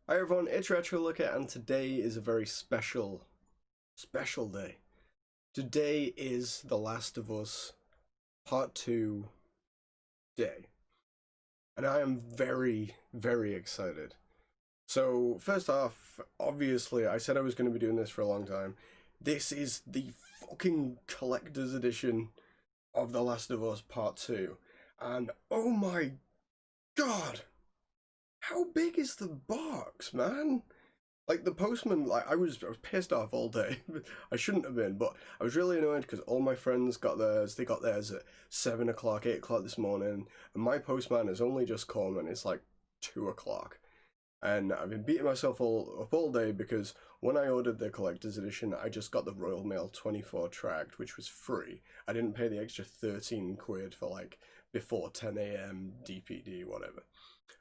Hi everyone, it's Retro Looker, and today is a very special day. Today is The Last of Us Part 2 day, and I am very excited. So, first off, obviously, I said I was going to be doing this for a long time. This is the fucking collector's edition of The Last of Us Part 2, and oh my god, how big is the box, man? Like the postman, I was pissed off all day. I shouldn't have been, but I was really annoyed because all my friends got theirs. They got theirs at 7 o'clock, 8 o'clock this morning, and my postman has only just come, and it's like 2 o'clock. And I've been beating myself up all day because when I ordered the collector's edition, I just got the Royal Mail 24 tracked, which was free. I didn't pay the extra 13 quid for like before 10 a.m. DPD, whatever.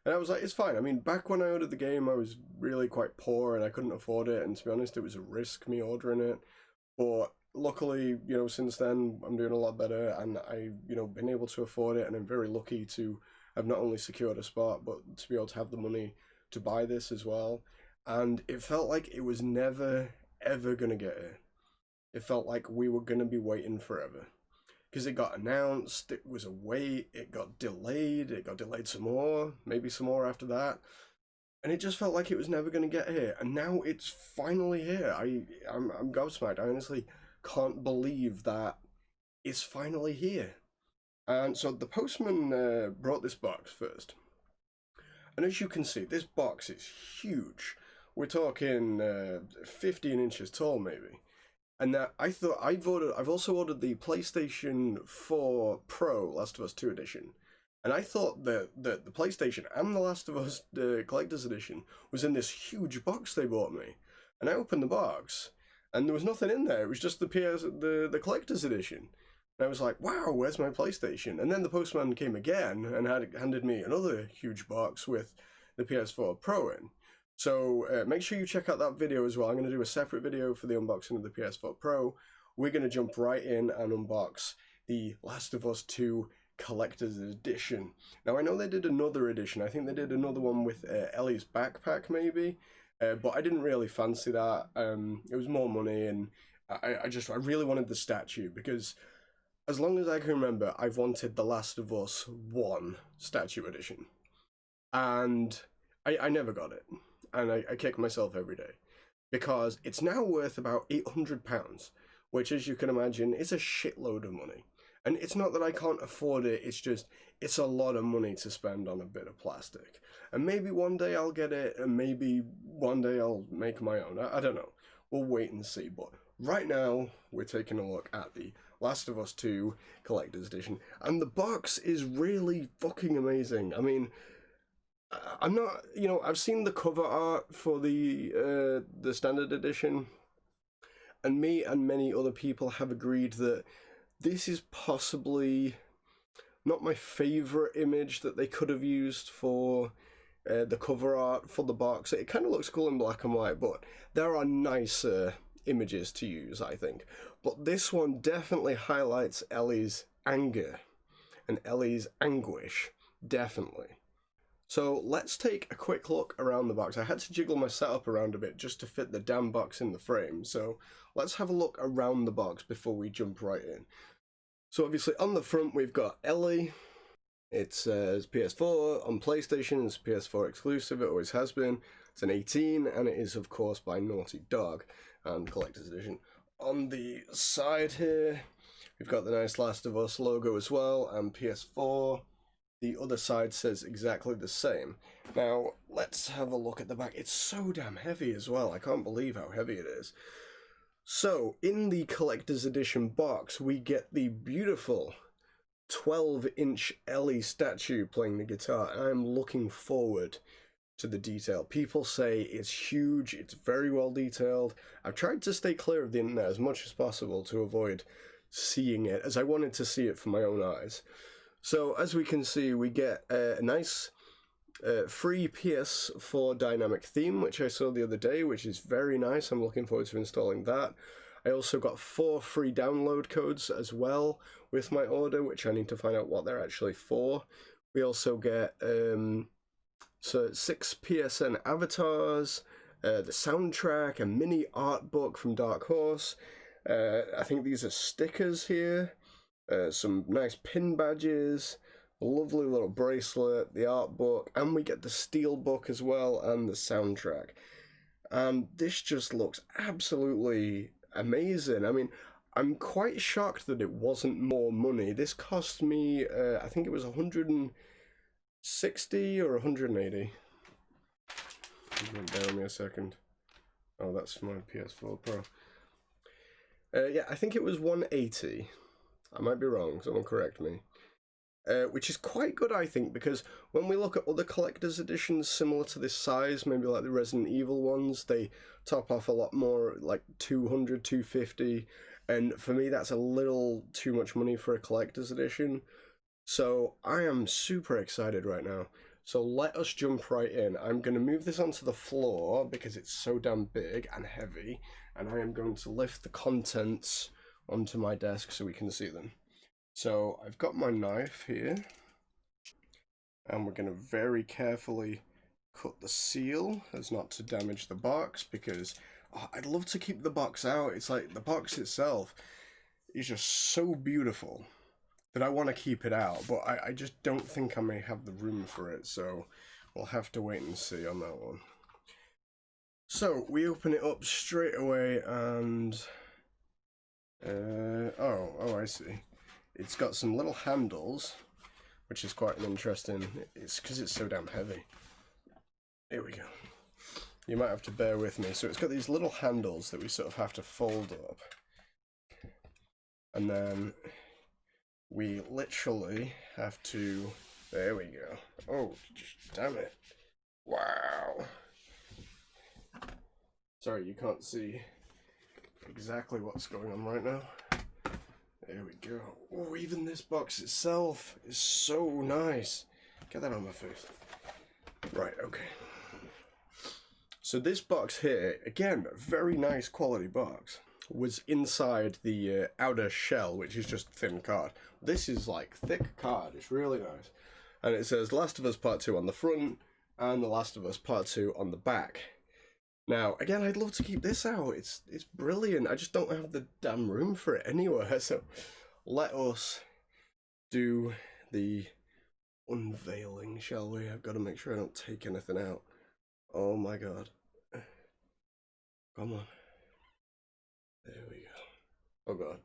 And I was like, it's fine. I mean, back when I ordered the game, I was really quite poor and I couldn't afford it. And to be honest, it was a risk me ordering it. But luckily, since then, I'm doing a lot better and I've been able to afford it. And I'm very lucky to have not only secured a spot, but to be able to have the money to buy this as well. And it felt like it was never, ever going to get here. It felt like we were going to be waiting forever because it got announced, it was a wait, it got delayed some more, maybe some more after that, and it just felt like it was never going to get here, and now it's finally here. I'm gobsmacked. I honestly can't believe that it's finally here. And so the postman brought this box first, and as you can see, this box is huge. We're talking 15 inches tall, maybe. And that I've also ordered the PlayStation 4 Pro Last of Us 2 edition. And I thought that the PlayStation and the Last of Us Collector's Edition was in this huge box they bought me. And I opened the box, and there was nothing in there. It was just the Collector's Edition. And I was like, wow, where's my PlayStation? And then the postman came again and handed me another huge box with the PS4 Pro in. So make sure you check out that video as well. I'm going to do a separate video for the unboxing of the PS4 Pro. We're going to jump right in and unbox the Last of Us 2 Collector's Edition. Now, I know they did another edition. I think they did another one with Ellie's backpack, maybe. But I didn't really fancy that. It was more money, and I really wanted the statue because as long as I can remember, I've wanted the Last of Us 1 statue edition. And I never got it. And I kick myself every day because it's now worth about £800, which, as you can imagine, is a shitload of money. And it's not that I can't afford it, it's just, it's a lot of money to spend on a bit of plastic. And maybe one day I'll get it, and maybe one day I'll make my own. I don't know. We'll wait and see. But right now, we're taking a look at the Last of Us 2 Collector's Edition. And the box is really fucking amazing. I mean, I'm not, I've seen the cover art for the standard edition, and me and many other people have agreed that this is possibly not my favorite image that they could have used for the cover art for the box. It kind of looks cool in black and white, but there are nicer images to use, I think. But this one definitely highlights Ellie's anger and Ellie's anguish, definitely. So let's take a quick look around the box. I had to jiggle my setup around a bit just to fit the damn box in the frame. So let's have a look around the box before we jump right in. So obviously on the front we've got Ellie. It says PS4 on PlayStation. It's PS4 exclusive. It always has been. It's an 18, and it is of course by Naughty Dog and Collector's Edition. On the side here, we've got the nice Last of Us logo as well and PS4. The other side says exactly the same. Now, let's have a look at the back. It's so damn heavy as well. I can't believe how heavy it is. So, in the Collector's Edition box, we get the beautiful 12-inch Ellie statue playing the guitar. And I'm looking forward to the detail. People say it's huge, it's very well detailed. I've tried to stay clear of the internet as much as possible to avoid seeing it, as I wanted to see it for my own eyes. So, as we can see, we get a nice free PS4 dynamic theme, which I saw the other day, which is very nice. I'm looking forward to installing that. I also got 4 free download codes as well with my order, which I need to find out what they're actually for. We also get So 6 PSN avatars, the soundtrack, a mini art book from Dark Horse. I think these are stickers here. Some nice pin badges, a lovely little bracelet, the art book, and we get the steel book as well, and the soundtrack. And this just looks absolutely amazing. I mean, I'm quite shocked that it wasn't more money. This cost me, I think it was 160 or 180. Bear with me a second. Oh, that's my PS4 Pro. Yeah, I think it was 180. I might be wrong, someone correct me. Which is quite good, I think, because when we look at other collector's editions similar to this size, maybe like the Resident Evil ones, they top off a lot more, like 200, 250, and for me that's a little too much money for a collector's edition. So I am super excited right now. So let us jump right in. I'm going to move this onto the floor because it's so damn big and heavy, and I am going to lift the contents onto my desk so we can see them. So I've got my knife here, and we're going to very carefully cut the seal as not to damage the box, because I'd love to keep the box out. It's like the box itself is just so beautiful that I want to keep it out, but I just don't think I may have the room for it, so we'll have to wait and see on that one. So we open it up straight away, and oh, I see. It's got some little handles, which is quite an interesting. It's because it's so damn heavy. Here we go. You might have to bear with me. So it's got these little handles that we sort of have to fold up, and then we literally have to. There we go. Oh, damn it! Wow. Sorry, you can't see exactly what's going on right now. There we go. Oh, even this box itself is so nice. Get that on my face. Right, okay. So this box here, again, a very nice quality box, was inside the outer shell, which is just thin card. This is like thick card. It's really nice. And it says Last of Us Part 2 on the front and The Last of Us Part 2 on the back. Now, again, I'd love to keep this out. It's brilliant. I just don't have the damn room for it anywhere. So let us do the unveiling, shall we? I've got to make sure I don't take anything out. Oh my god. Come on. There we go. Oh god.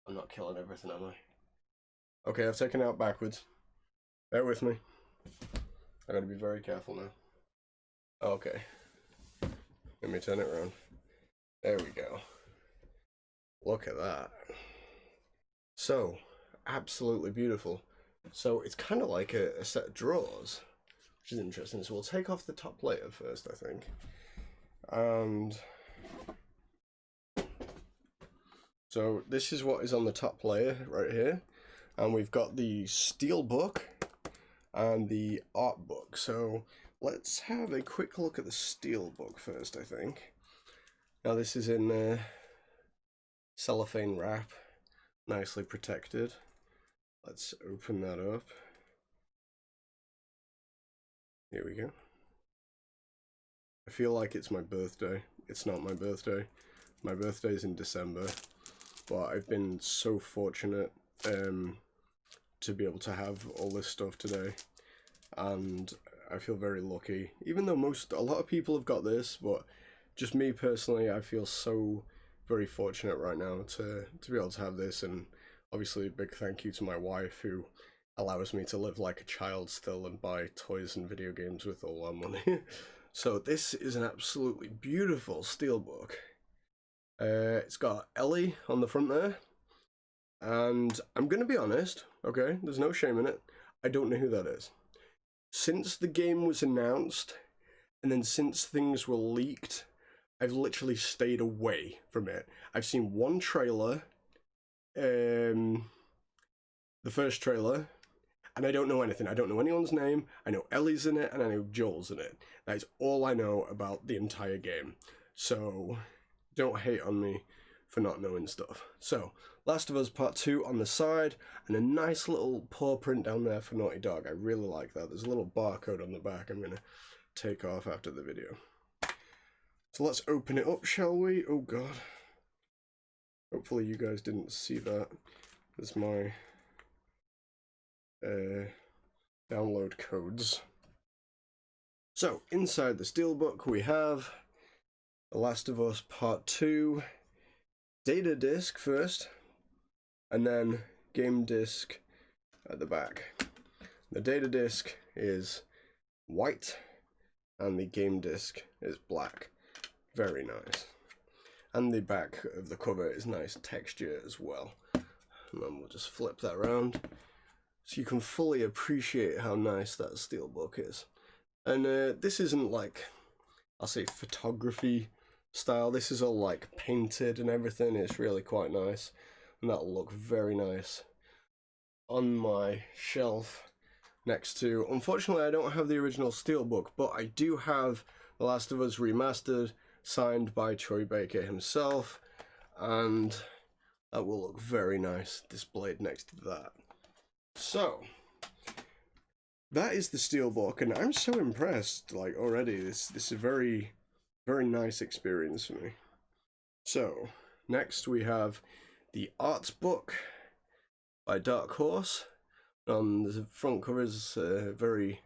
I'm not killing everything, am I? Okay, I've taken it out backwards. Bear with me. I gotta be very careful now. Okay. Let me turn it around. There we go. Look at that. So, absolutely beautiful. So, it's kind of like a set of drawers, which is interesting. So, we'll take off the top layer first, I think. And so, this is what is on the top layer right here. And we've got the steel book and the art book. So, let's have a quick look at the steel book first, I think. Now this is in cellophane wrap, nicely protected. Let's open that up. Here we go. I feel like it's my birthday. It's not my birthday. My birthday is in December, but I've been so fortunate to be able to have all this stuff today, and I feel very lucky, even though a lot of people have got this, but just me personally, I feel so very fortunate right now to be able to have this. And obviously a big thank you to my wife, who allows me to live like a child still and buy toys and video games with all our money. So this is an absolutely beautiful steelbook. It's got Ellie on the front there, and I'm gonna be honest, okay, there's no shame in it, I don't know who that is. Since the game was announced, and then since things were leaked, I've literally stayed away from it. I've seen one trailer, the first trailer, and I don't know anything. I don't know anyone's name. I know Ellie's in it, and I know Joel's in it. That is all I know about the entire game. So, don't hate on me for not knowing stuff. So, Last of Us Part 2 on the side, and a nice little paw print down there for Naughty Dog. I really like that. There's a little barcode on the back I'm going to take off after the video. So let's open it up, shall we? Oh god. Hopefully you guys didn't see that. There's my download codes. So, inside the steelbook we have The Last of Us Part 2 data disc first, and then game disc at the back. The data disc is white, and the game disc is black. Very nice. And the back of the cover is nice texture as well. And then we'll just flip that around so you can fully appreciate how nice that steelbook is. And this isn't like, I'll say, photography style. This is all like painted and everything. It's really quite nice, and that'll look very nice on my shelf next to. Unfortunately, I don't have the original steelbook, but I do have The Last of Us Remastered, signed by Troy Baker himself, and that will look very nice displayed next to that. So that is the steelbook, and I'm so impressed. Like already, this is a very nice experience for me. So next we have the art book by Dark Horse. The front cover is a very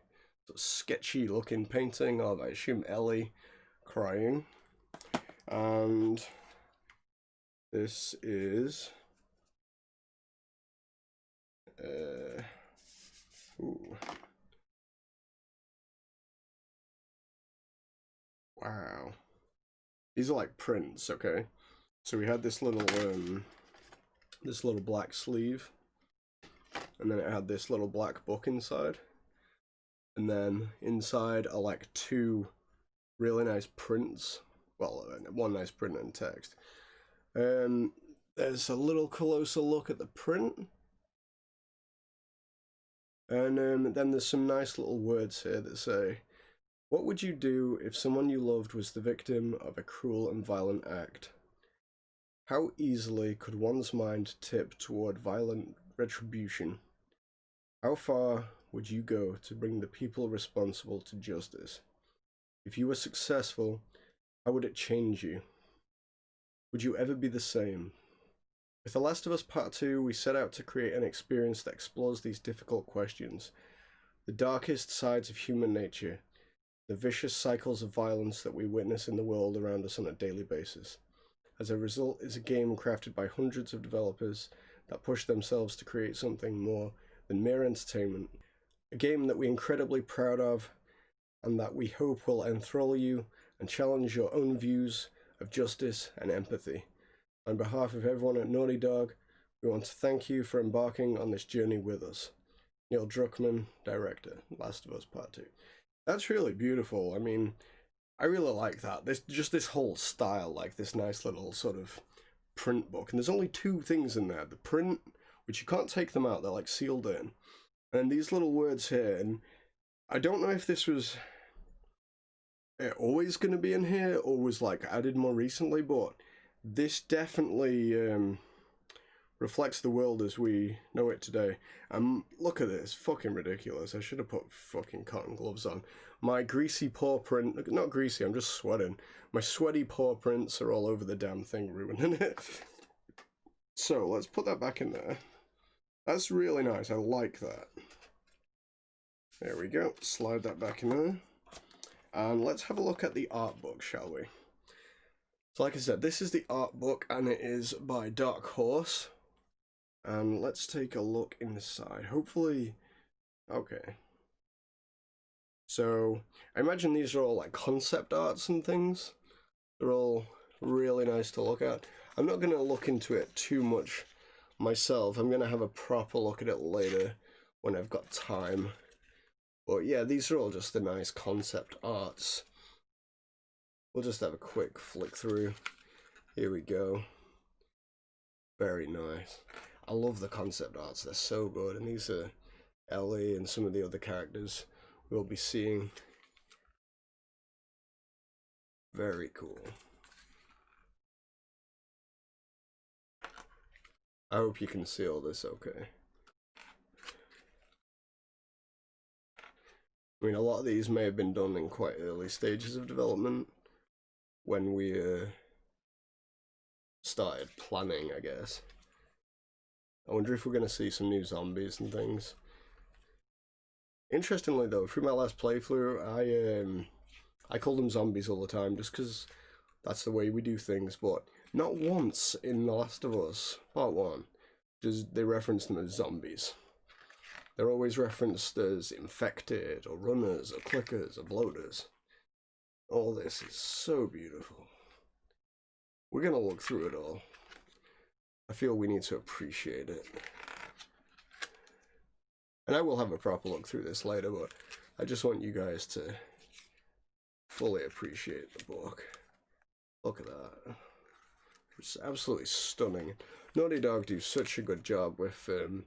sort of sketchy looking painting of, I assume, Ellie crying. And this is wow. These are like prints, okay? So we had this little black sleeve, and then it had this little black book inside, and then inside are like two really nice prints. Well, one nice print and text. There's a little closer look at the print, and then there's some nice little words here that say, "What would you do if someone you loved was the victim of a cruel and violent act? How easily could one's mind tip toward violent retribution? How far would you go to bring the people responsible to justice? If you were successful, how would it change you? Would you ever be the same?" With The Last of Us Part 2, we set out to create an experience that explores these difficult questions, the darkest sides of human nature, the vicious cycles of violence that we witness in the world around us on a daily basis. As a result, it's a game crafted by hundreds of developers that push themselves to create something more than mere entertainment. A game that we're incredibly proud of, and that we hope will enthrall you and challenge your own views of justice and empathy. On behalf of everyone at Naughty Dog, we want to thank you for embarking on this journey with us. Neil Druckmann, director, Last of Us Part 2. That's really beautiful. I mean, I really like that. This whole style, like this nice little sort of print book. And there's only two things in there. The print, which you can't take them out, they're like sealed in. And these little words here, and I don't know if this was always going to be in here or was like added more recently, but this definitely reflects the world as we know it today. Look at this, fucking ridiculous. I should have put fucking cotton gloves on. My greasy paw print, not greasy, I'm just sweating. My sweaty paw prints are all over the damn thing, ruining it. So let's put that back in there. That's really nice, I like that. There we go, slide that back in there. And let's have a look at the art book, shall we? So like I said, this is the art book, and it is by Dark Horse. And let's take a look inside. Hopefully, okay. So, I imagine these are all like concept arts and things. They're all really nice to look at. I'm not going to look into it too much myself. I'm going to have a proper look at it later when I've got time. But yeah, these are all just the nice concept arts. We'll just have a quick flick through. Here we go. Very nice. I love the concept arts, they're so good. And these are Ellie and some of the other characters we'll be seeing. Very cool. I hope you can see all this okay. I mean, a lot of these may have been done in quite early stages of development when we started planning, I guess. I wonder if we're going to see some new zombies and things. Interestingly though, through my last playthrough, I call them zombies all the time just because that's the way we do things, but not once in The Last of Us Part 1 does they reference them as zombies. They're always referenced as infected, or runners, or clickers, or bloaters. All this is so beautiful. We're gonna look through it all. I feel we need to appreciate it. And I will have a proper look through this later, but I just want you guys to fully appreciate the book. Look at that. It's absolutely stunning. Naughty Dog do such a good job with The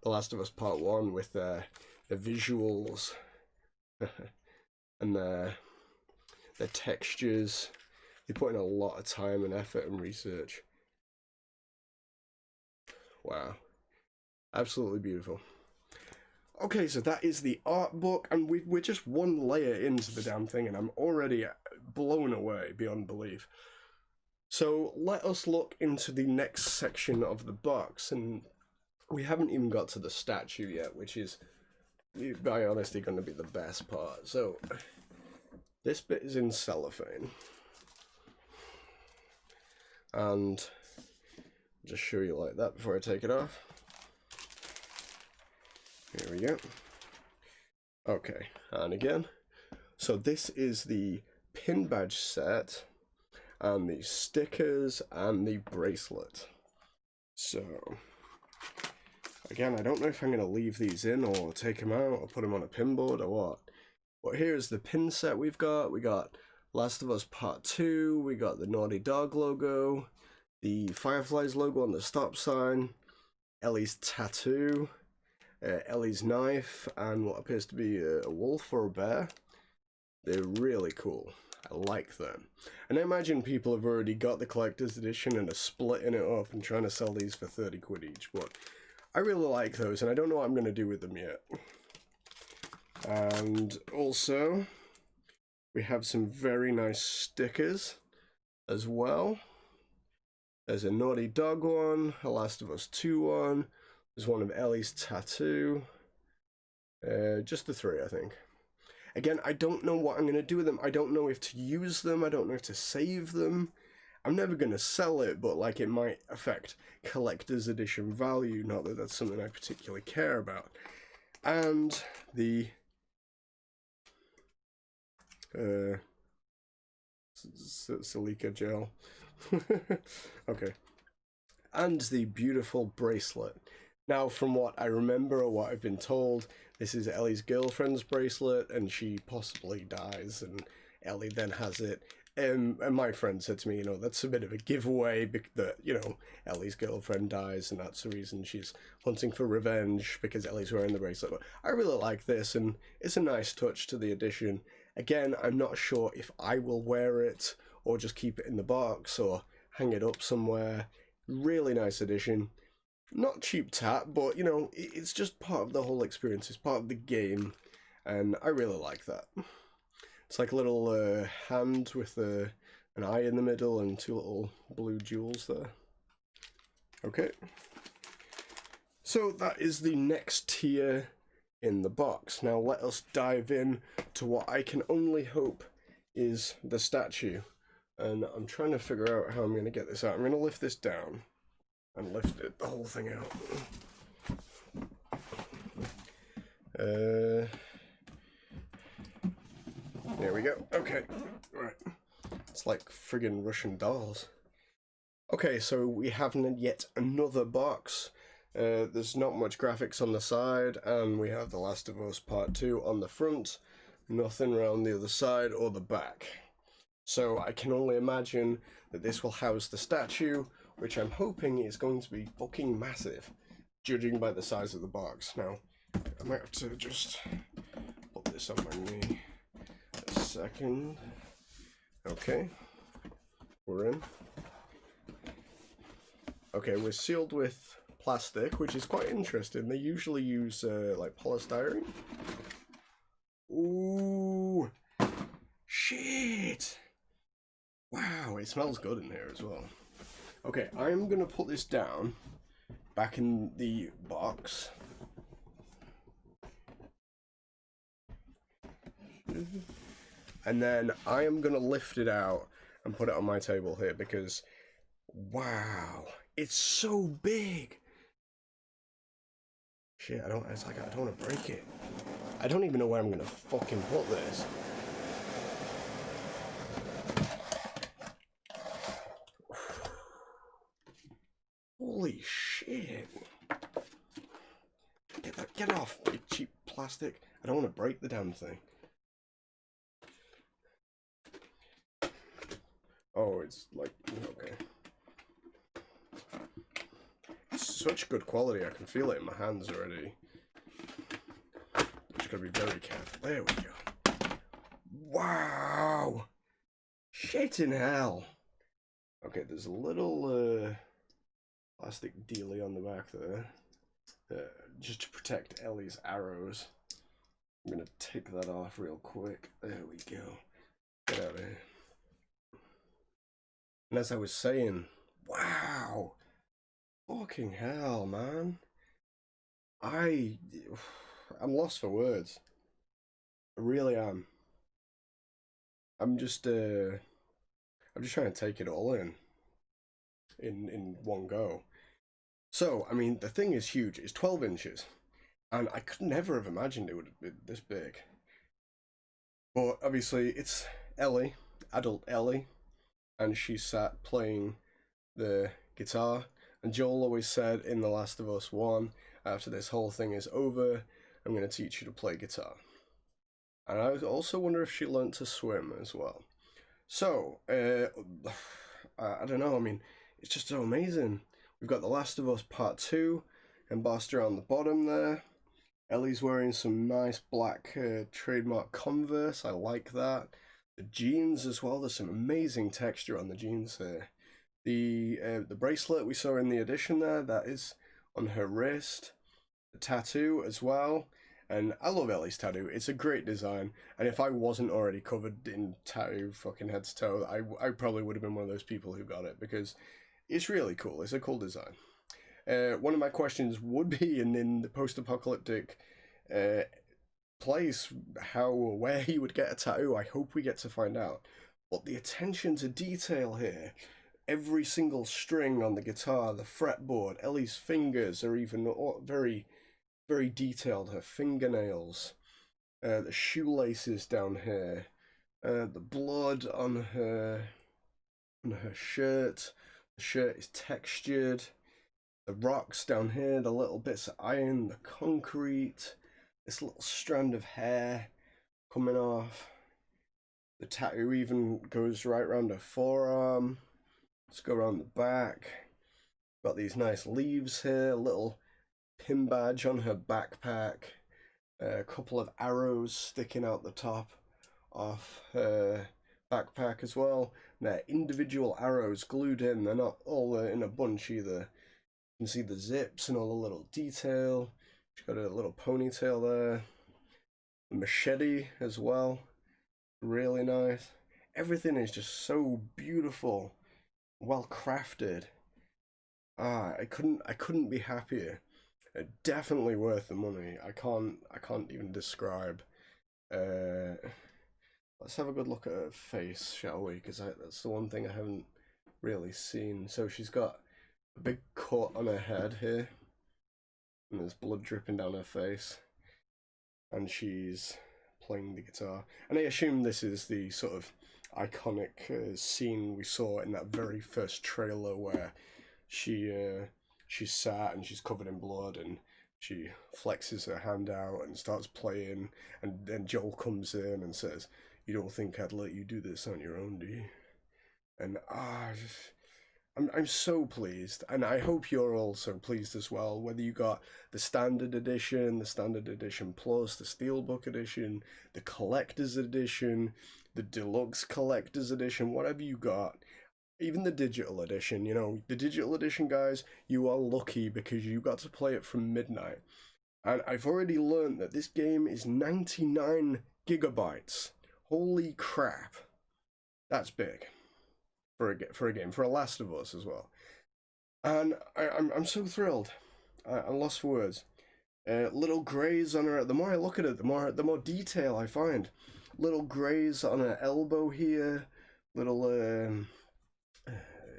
Last of Us Part 1 with the visuals and the textures. They put in a lot of time and effort and research. Wow. Absolutely beautiful. Okay, so that is the art book, and we're just one layer into the damn thing, and I'm already blown away beyond belief. So let us look into the next section of the box, and we haven't even got to the statue yet, which is, by honesty, going to be the best part. So this bit is in cellophane, and I'll just show you like that before I take it off. Here we go. Okay, and again. So this is the pin badge set, and the stickers, and the bracelet. So, again, I don't know if I'm going to leave these in, or take them out, or put them on a pin board, or what. But here's the pin set we've got. We got Last of Us Part 2, we got the Naughty Dog logo, the Fireflies logo on the stop sign, Ellie's tattoo, Ellie's knife, and what appears to be a wolf or a bear. They're really cool. I like them. And I imagine people have already got the collector's edition and are splitting it up and trying to sell these for 30 quid each, but I really like those, and I don't know what I'm going to do with them yet. And also, we have some very nice stickers as well. There's a Naughty Dog one, a Last of Us 2 one, there's one of Ellie's tattoo. Just the 3, I think. Again, I don't know what I'm going to do with them. I don't know if to use them. I don't know if to save them. I'm never going to sell it, but like it might affect collector's edition value. Not that that's something I particularly care about. And the silica gel. Okay. And the beautiful bracelet. Now, from what I remember or what I've been told, this is Ellie's girlfriend's bracelet, and she possibly dies, and Ellie then has it. And my friend said to me, you know, that's a bit of a giveaway that, you know, Ellie's girlfriend dies, and that's the reason she's hunting for revenge, because Ellie's wearing the bracelet. But I really like this, and it's a nice touch to the edition. Again, I'm not sure if I will wear it, or just keep it in the box, or hang it up somewhere. Really nice edition. Not cheap tat, but, you know, it's just part of the whole experience. It's part of the game, and I really like that. It's like a little hand with an eye in the middle and 2 little blue jewels there. Okay. So that is the next tier in the box. Now let us dive in to what I can only hope is the statue. And I'm trying to figure out how I'm going to get this out. I'm going to lift this down and lift the whole thing out. There we go. Okay. Right. It's like friggin' Russian dolls. Okay, so we have yet another box. There's not much graphics on the side, and we have The Last of Us Part 2 on the front. Nothing around the other side or the back. So I can only imagine that this will house the statue, which I'm hoping is going to be fucking massive, judging by the size of the box. Now, I might have to just put this on my knee a second. Okay, we're in. Okay, we're sealed with plastic, which is quite interesting. They usually use like polystyrene. Ooh, shit! Wow, it smells good in here as well. Okay, I'm gonna put this down back in the box. And then I am gonna lift it out and put it on my table here because, wow, it's so big. Shit, I don't want to break it. I don't even know where I'm gonna fucking put this. Holy shit. Get off, you cheap plastic. I don't want to break the damn thing. Oh, it's like, okay. It's such good quality, I can feel it in my hands already. Just gotta be very careful. There we go. Wow! Shit in hell! Okay, there's a little plastic dealie on the back there. Just to protect Ellie's arrows. I'm gonna take that off real quick. There we go. Get out of here. And as I was saying, wow! Fucking hell, man. I'm lost for words. I really am. I'm just trying to take it all in one go. So, I mean, the thing is huge. It's 12 inches. And I could never have imagined it would be this big. But obviously, it's Ellie, adult Ellie, and she sat playing the guitar. And Joel always said in The Last of Us 1, after this whole thing is over, I'm going to teach you to play guitar. And I also wonder if she learnt to swim as well. So, I don't know, I mean, it's just so amazing. We've got The Last of Us Part 2 embossed around the bottom there. Ellie's wearing some nice black trademark Converse. I like that. The jeans as well. There's some amazing texture on the jeans here. The bracelet we saw in the edition there, that is on her wrist. The tattoo as well. And I love Ellie's tattoo. It's a great design. And if I wasn't already covered in tattoo fucking head to toe, I probably would have been one of those people who got it because it's really cool. It's a cool design. One of my questions would be in the post-apocalyptic place where you would get a tattoo. I hope we get to find out. But the attention to detail here, every single string on the guitar, the fretboard, Ellie's fingers are even very, very detailed. Her fingernails, the shoelaces down here, the blood on her shirt. The shirt is textured. The rocks down here, the little bits of iron, the concrete, this little strand of hair coming off. The tattoo even goes right around her forearm. Let's go around the back. Got these nice leaves here, a little pin badge on her backpack, a couple of arrows sticking out the top of her backpack as well. And they're individual arrows glued in, they're not all in a bunch either. You can see the zips and all the little detail. She's got a little ponytail there. A machete as well. Really nice. Everything is just so beautiful, well crafted. I couldn't be happier. Definitely worth the money. I can't even describe. Let's have a good look at her face, shall we? Because that's the one thing I haven't really seen. So she's got a big cut on her head here, and there's blood dripping down her face, and she's playing the guitar. And I assume this is the sort of iconic scene we saw in that very first trailer where she's sat and she's covered in blood and she flexes her hand out and starts playing, and then Joel comes in and says, "You don't think I'd let you do this on your own, do you?" And I'm so pleased, and I hope you're also pleased as well, whether you got the standard edition plus, the steelbook edition, the collector's edition, the deluxe collector's edition, whatever you got. even the digital edition, you know, the digital edition, guys, you are lucky because you got to play it from midnight. And I've already learned that this game is 99 gigabytes. Holy crap. That's big for a game, for a Last of Us as well. And I'm so thrilled. I'm lost for words. Little greys on her. The more I look at it, the more detail I find. Little greys on her elbow here. Little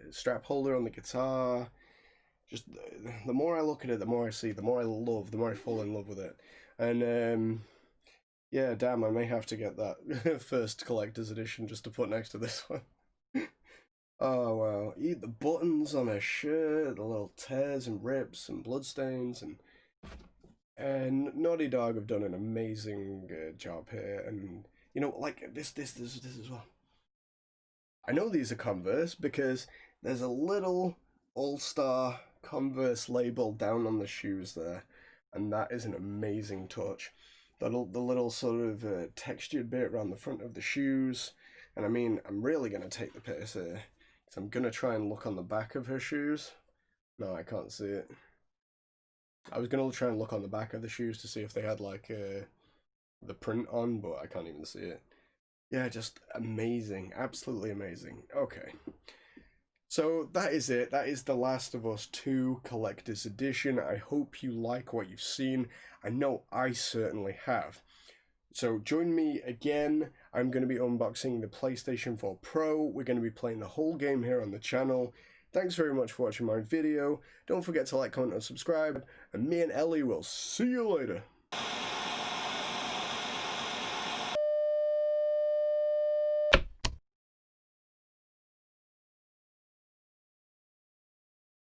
strap holder on the guitar. Just the more I look at it, the more I see, the more I love, the more I fall in love with it. And yeah, damn, I may have to get that first collector's edition just to put next to this one. Oh wow, eat the buttons on her shirt, the little tears and rips and bloodstains, and Naughty Dog have done an amazing job here. And you know, like this as well. I know these are Converse because there's a little All-Star Converse label down on the shoes there, and that is an amazing touch. The little sort of textured bit around the front of the shoes, and I mean, I'm really gonna take the piss here, because I'm gonna try and look on the back of her shoes. No, I can't see it. I was gonna try and look on the back of the shoes to see if they had like the print on, but I can't even see it. Yeah, just amazing, absolutely amazing. Okay. So that is it. That is The Last of Us 2 Collector's Edition. I hope you like what you've seen. I know I certainly have. So join me again. I'm going to be unboxing the PlayStation 4 Pro. We're going to be playing the whole game here on the channel. Thanks very much for watching my video. Don't forget to like, comment, and subscribe. And me and Ellie will see you later.